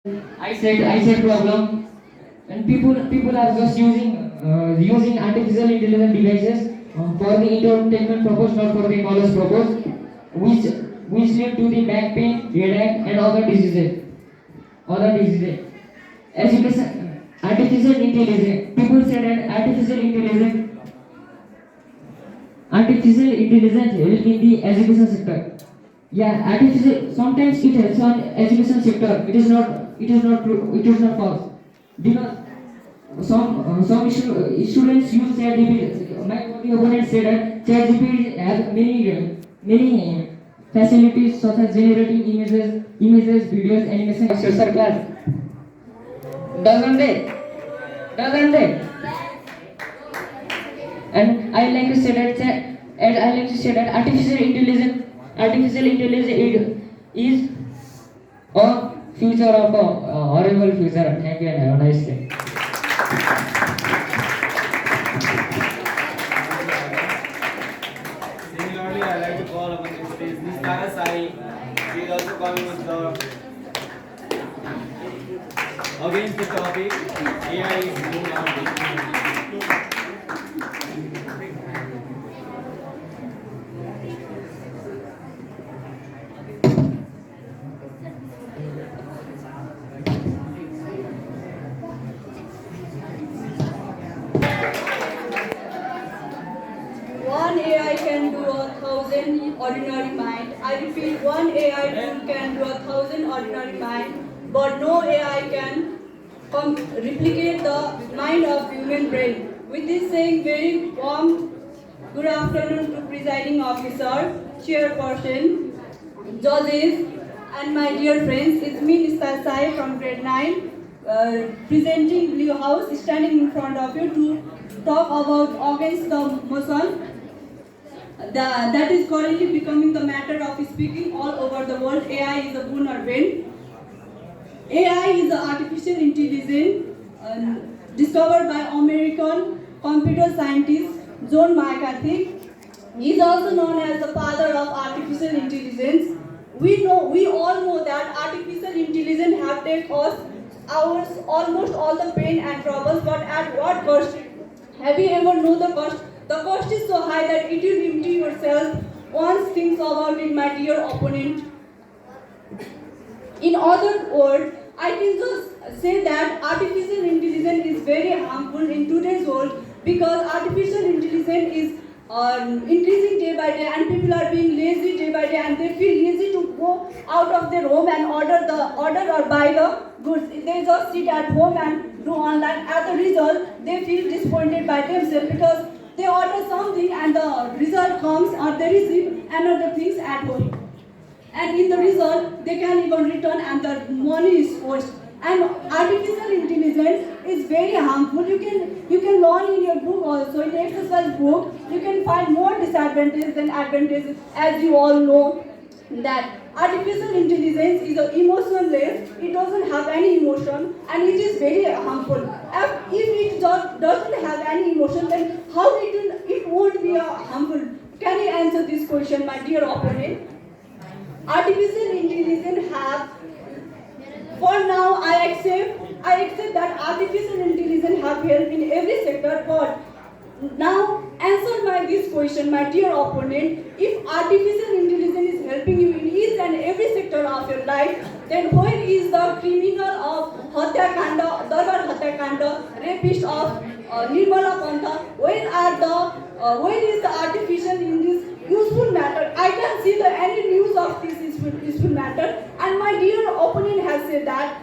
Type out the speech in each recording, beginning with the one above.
I said problem, and people are just using artificial intelligence devices for the entertainment purpose, not for the knowledge purpose, which which lead to the back pain, headache, and other diseases. Other diseases. Education, artificial intelligence. People say that artificial intelligence help in the education sector. Yeah, artificial sometimes it helps on education sector. It is not true. It is not false. Because some students use ChatGPT. My opponent said that ChatGPT has many facilities such as generating images, videos, animation, etc. Class. Doesn't they? Doesn't they? And I like to say that artificial intelligence is a future of a horrible future. Thank you and have a nice day. Similarly, I like to call upon the stage Nistara Sai. She is also coming with against the topic AI is new nowadays. One AI can do 1,000 ordinary mind. I repeat, one AI tool can do 1,000 ordinary mind, but no AI can replicate the mind of human brain. With this saying, very warm good afternoon to presiding officer, chairperson, judges, and my dear friends. It's me, Nista Sai from grade 9, presenting Blue House, standing in front of you to talk about against the motion that is currently becoming the matter of speaking all over the world. AI is a boon or bane. AI is the artificial intelligence discovered by American computer scientist John McCarthy. He is also known as the father of artificial intelligence. We all know that artificial intelligence have taken us ours almost all the pain and troubles, but at what cost? Have you ever known the cost? The cost is so high that it will empty yourself once thinks about it, my dear opponent. In other words, I can just say that artificial intelligence is very harmful in today's world because artificial intelligence is increasing day by day and people are being lazy day by day and they feel lazy to go out of their home and order or buy the goods. They just sit at home and do online. As a result, they feel disappointed by themselves because they order something and the result comes or they receive another things at home. And in the result, they can even return and the money is forced. And artificial intelligence is very harmful. You can learn in your book also, in exercise book, you can find more disadvantages than advantages, as you all know that artificial intelligence is emotionless, it doesn't have any emotion and it is very harmful. If it just doesn't have any emotion, then how it won't be harmful? Can you answer this question, my dear opponent? Artificial intelligence have, for now I accept that artificial intelligence have helped in every sector, but now answer this question, my dear opponent. If artificial intelligence is helping you in each and every sector of your life, then where is the criminal of Hatyakanda, Darbar Hatyakanda, rapist of Nirmala Pantha? Where is the artificial in this useful matter? I can see any news of this useful matter, and my dear opponent has said that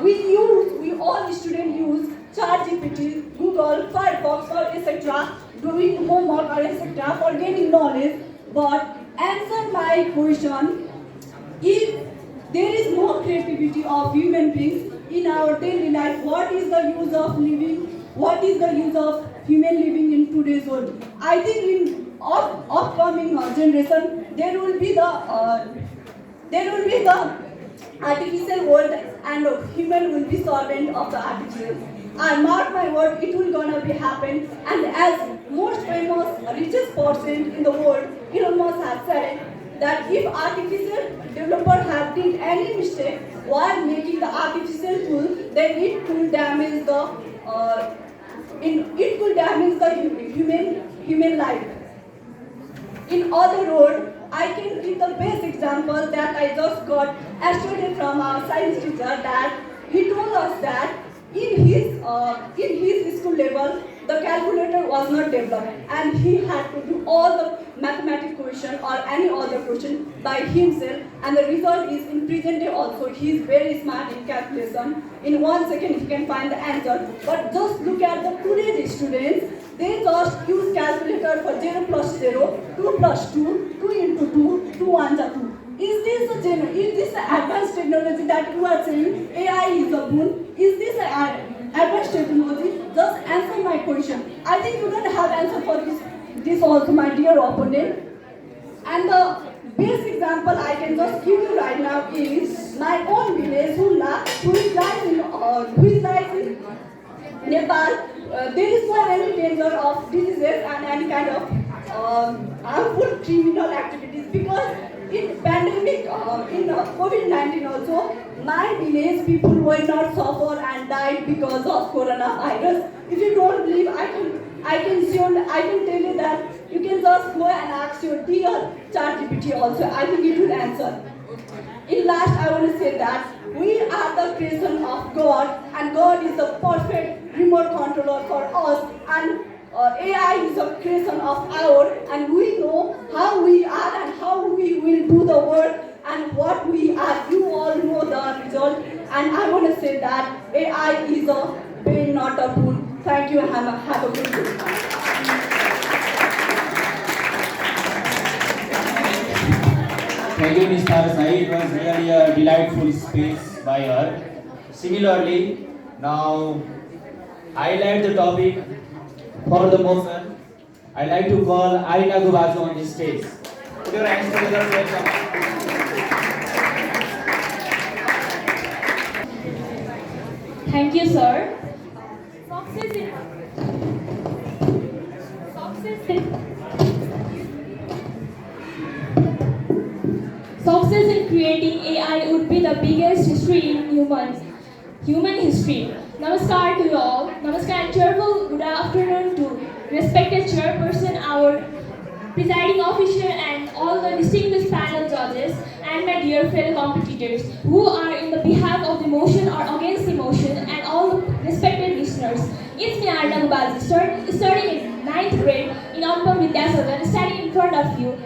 we all students use ChatGPT, Google, Firefox, or etc. doing homework or etc. for gaining knowledge. But answer my question: if there is no creativity of human beings in our daily life, what is the use of living? What is the use of human living in today's world? I think in upcoming generation there will be the artificial world and human will be servant of the artificial. And mark my word, it will gonna be happen. And as most famous, richest person in the world, Elon Musk has said that if artificial developer have did any mistake while making the artificial then it could damage the it could damage the human life. In other words, I can give the best example that I just got yesterday from our science teacher, that he told us that in his school level the calculator was not developed and he had to do all the mathematical question or any other question by himself, and the result is in present day also he is very smart in calculation. In 1 second he can find the answer. But just look at the today's students, they just use calculator for 0 plus 0, 2 plus 2, 2 into 2, 2 ones are 2. Is this the advanced technology that you are saying AI is a boon? Is this an advanced technology? Just answer my question. I think you don't have answer for this also, my dear opponent. And the best example I can just give you right now is my own village, who is lies in Nepal. There is no any danger of diseases and any kind of harmful criminal activities, because in pandemic, in COVID-19 also, my village people were not suffer and died because of coronavirus. If you don't believe, I can tell you that you can just go and ask your dear ChatGPT also. I think it will answer. In last, I want to say that we are the creation of God, and God is the perfect remote controller for us, and AI is a creation of ours, and we know how we are and how we will do the work and what we are. You all know the result, and I want to say that AI is a pain, not a boon. Thank you and have a good day. Thank you, Ms. Tarasai. It was really a delightful speech by her. Similarly, now highlight the topic for the motion. I'd like to call Arina Gubazu on the stage. Put your hands together, welcome. Thank you, sir. Success in creating AI would be the biggest history in human history. Namaskar to you all. Namaskar and cheerful good afternoon to respected chairperson, our presiding officer, and all the distinguished panel judges, and my dear fellow competitors who are in the behalf of the motion or against the motion, and all the respected listeners. It's me, Arna Gubazi, studying in 9th grade in Anupam Vidyasagar, standing in front of you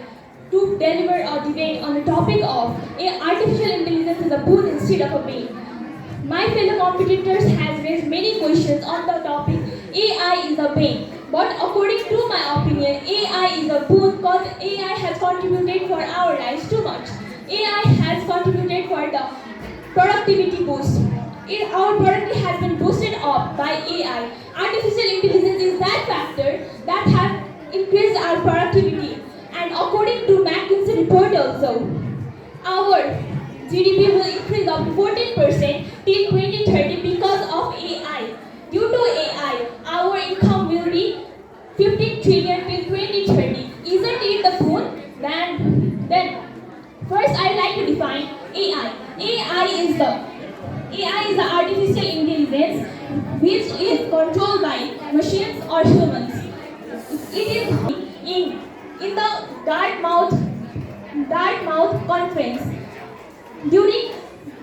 to deliver a debate on the topic of artificial intelligence is a boon instead of a bane. My fellow competitors has raised many questions on the topic AI is a bane. But according to my opinion, AI is a boon because AI has contributed for our lives too much. AI has contributed for the productivity boost. Our productivity has been boosted up by AI. Artificial intelligence is that factor that has increased our productivity. And according to McKinsey report also, our GDP will increase up to 14% till 2030 because of AI. Due to AI, our income will be 15 trillion till 2030. Isn't it the boon? Then first I'd like to define AI. AI is the artificial intelligence which is controlled by machines or humans. It is in the Dartmouth conference. During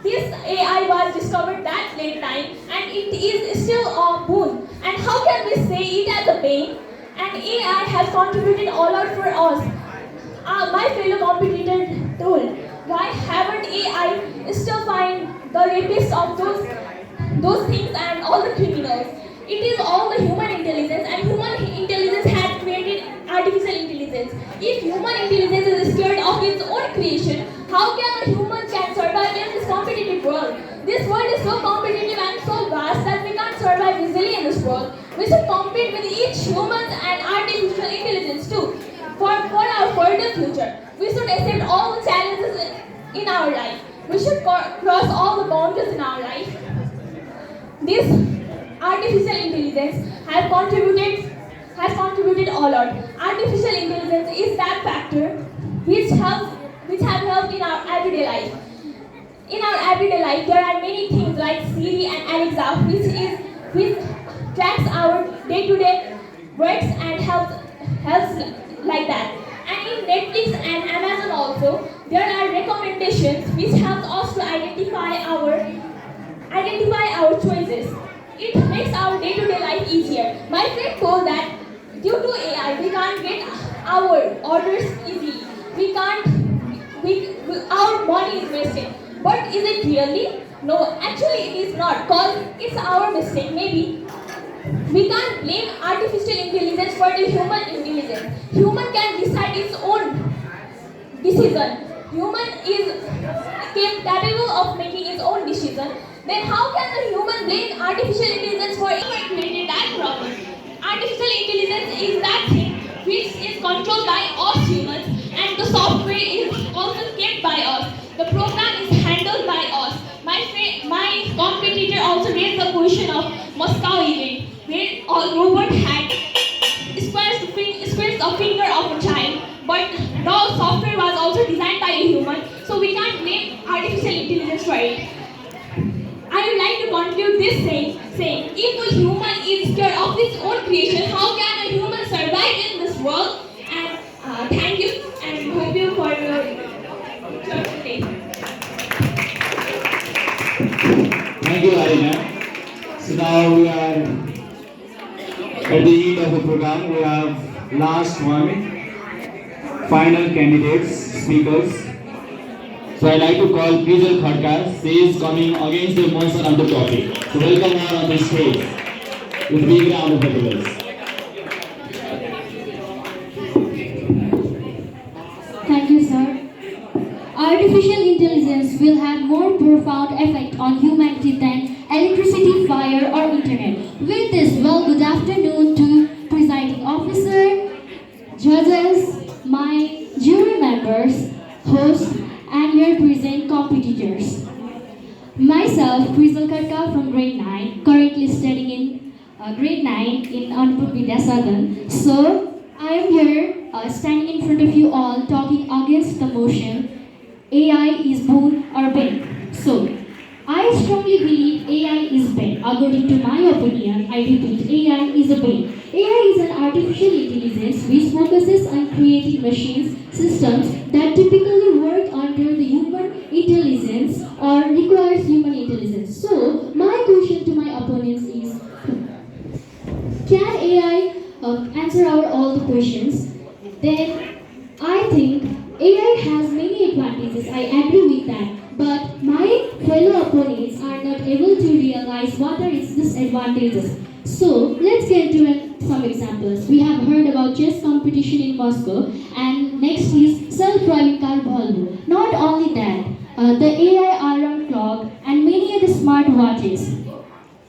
this AI was discovered that late time, and it is still a boon. And how can we say it as a bane? And AI has contributed all out for us. My fellow competitor told, why haven't AI still find the rapists of those things and all the criminals? It is all the human intelligence, and human intelligence has created artificial intelligence. If human intelligence is scared of its own creation, how can a human can survive in this competitive world? This world is so competitive and so vast that we can't survive easily in this world. We should compete with each human and artificial intelligence too. For our further future, we should accept all the challenges in our life. We should cross all the boundaries in our life. This artificial intelligence has contributed all out. Artificial intelligence is that factor which has helped in our everyday life. In our everyday life, there are many things like Siri and Alexa, which tracks our day-to-day works and helps like that. And in Netflix and Amazon also, there are recommendations which help us to identify our choices. It makes our day-to-day life easier. My friend told that due to AI, we can't get our orders easily. Our money is wasted. But is it really? No, actually it is not, cause it's our mistake. Maybe we can't blame artificial intelligence for the human intelligence. Human can decide its own decision. Human is capable of making its own decision. Then how can the human blame artificial intelligence for creating that problem? Artificial intelligence is that thing which is controlled by us humans, and the software is also kept by us. The program is handled by us. My competitor also raised the question of Moscow event, where a robot had squares the finger of a child, but the software was also designed by a human, so we can't blame artificial intelligence for it. I would like to conclude this saying, if a human is scared of his own creation, how can a human survive in this world? And thank you, and hope you for your day. Thank you, Arina. So now we are at the end of the program. We have last one, final candidates, speakers. So I'd like to call Prijal Khadkar. She is coming against the motion of the topic. So welcome her on the stage with big round of applause. Thank you, sir. Artificial intelligence will have more profound effect on humanity than electricity, fire, or internet. With this, well, good afternoon to presiding officer, judges, my jury members, hosts, and your present competitors. Myself, Prijal Khadkar from grade 9, currently studying in grade 9 in Anupam Vidya Sadan. So, I am here standing in front of you all talking against the motion AI is boon or bane. So, I strongly believe AI is bane. According to my opinion, I repeat, AI is a bane. AI is an artificial intelligence which focuses on creating machines, systems that typically work under the human intelligence or requires human intelligence. So, my question to my opponents is, can AI answer all the questions? Then, I think AI has many advantages, I agree with that, but my fellow opponents are not able to realize what are its disadvantages. So, let's get to some examples. We have heard about chess competition in Moscow, and next is self-driving car Volvo. Not only that, the AI alarm clock and many other smart watches.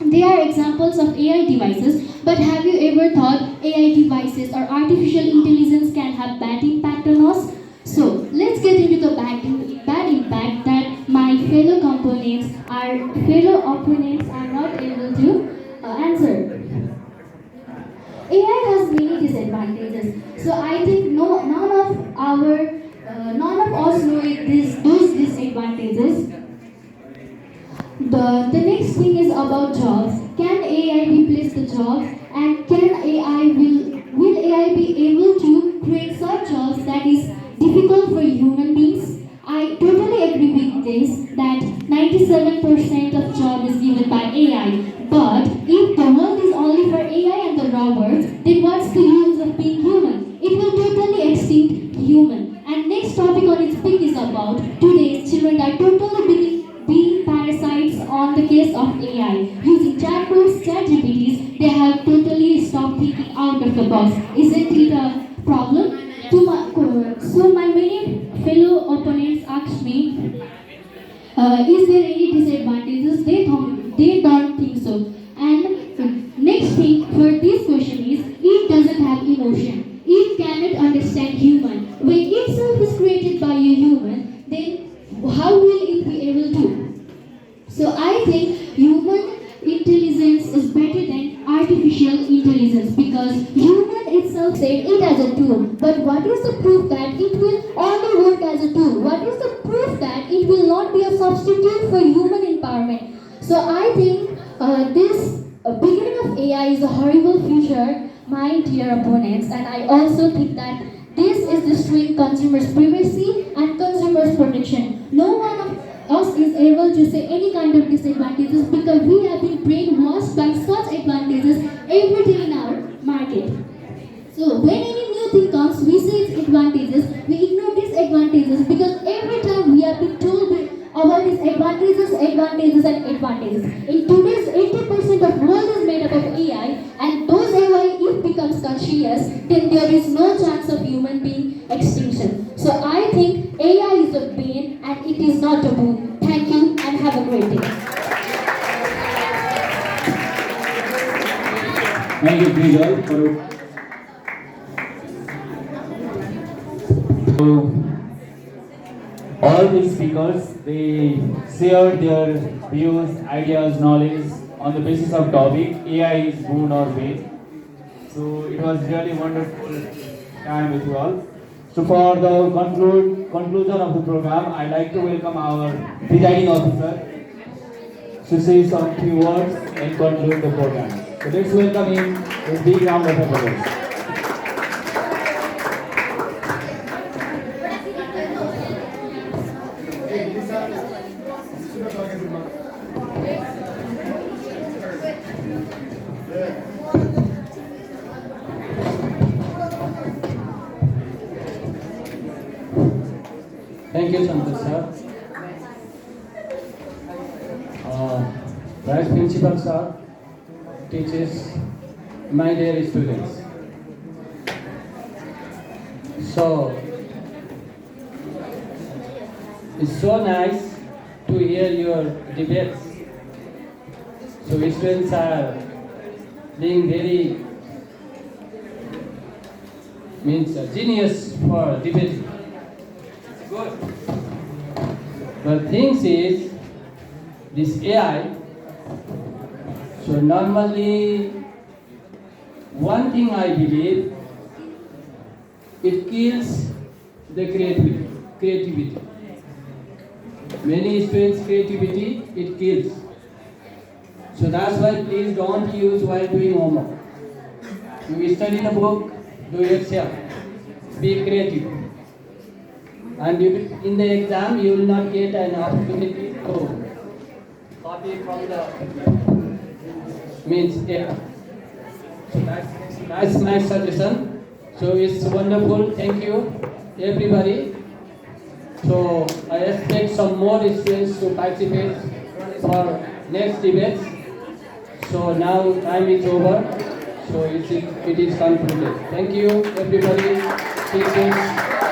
They are examples of AI devices, but have you ever thought AI devices or artificial intelligence can have bad impact on us? So, let's get into the bad impact that my fellow opponents are not able to answer. AI has many disadvantages. So I think none of us know those disadvantages. The next thing is about jobs. Can AI replace the jobs? And will AI be able to create such jobs that is difficult for human beings? I totally agree with this that 97% of job is given by AI. But if the world is only for AI and the robots, then what's the use of being human? It will totally extinct human. And next topic on its pick is about today's children are totally being parasites on the case of AI. Using chatbots, ChatGPTs, they have totally stopped thinking out of the box. Isn't it a problem? So my many fellow opponents asked me, is there any disadvantages? They don't think so. And next thing for this question is, it doesn't have emotion. It cannot understand human. When itself is created by a human, then how will it be able to? So I think human intelligence is better than artificial intelligence because human itself said it as a tool. But what is the proof that it will only work as a tool? What is the proof that it will not be a substitute So I think this beginning of AI is a horrible future, my dear opponents, and I also think that this is destroying consumers' privacy and consumers' protection. No one of us is able to say any kind of disadvantages because we have been brainwashed by such advantages every day in our market. So when any new thing comes, we see its advantages, we ignore disadvantages because every time we have been told about its advantages, and advantages. In today's 80% of world is made up of AI, and those AI if becomes conscious, then there is no chance of human being extinction. So I think AI is a bane and it is not a boon. Thank you and have a great day. Thank you, Krijal, for so, all these speakers, they shared their views, ideas, knowledge on the basis of topic AI is boon or bane. So it was really wonderful time with you all. So for the conclusion of the program, I'd like to welcome our presiding officer to say some few words and conclude the program. So let's welcome him with a big round of applause. Thank you, Santosh sir. Vice Principal sir, teachers, my dear students. So, it's so nice to hear your debates. So, students are being very genius for debating. Good. But things is this AI. So normally, one thing I believe, it kills the creativity. Many students' creativity it kills. So that's why please don't use while doing homework. You study the book, do yourself. Be creative. And in the exam, you will not get an opportunity to copy from the AI. So that's my suggestion. So it's wonderful. Thank you, everybody. So I expect some more students to participate for next debates. So now time is over. So it is concluded. Thank you, everybody. Teachers.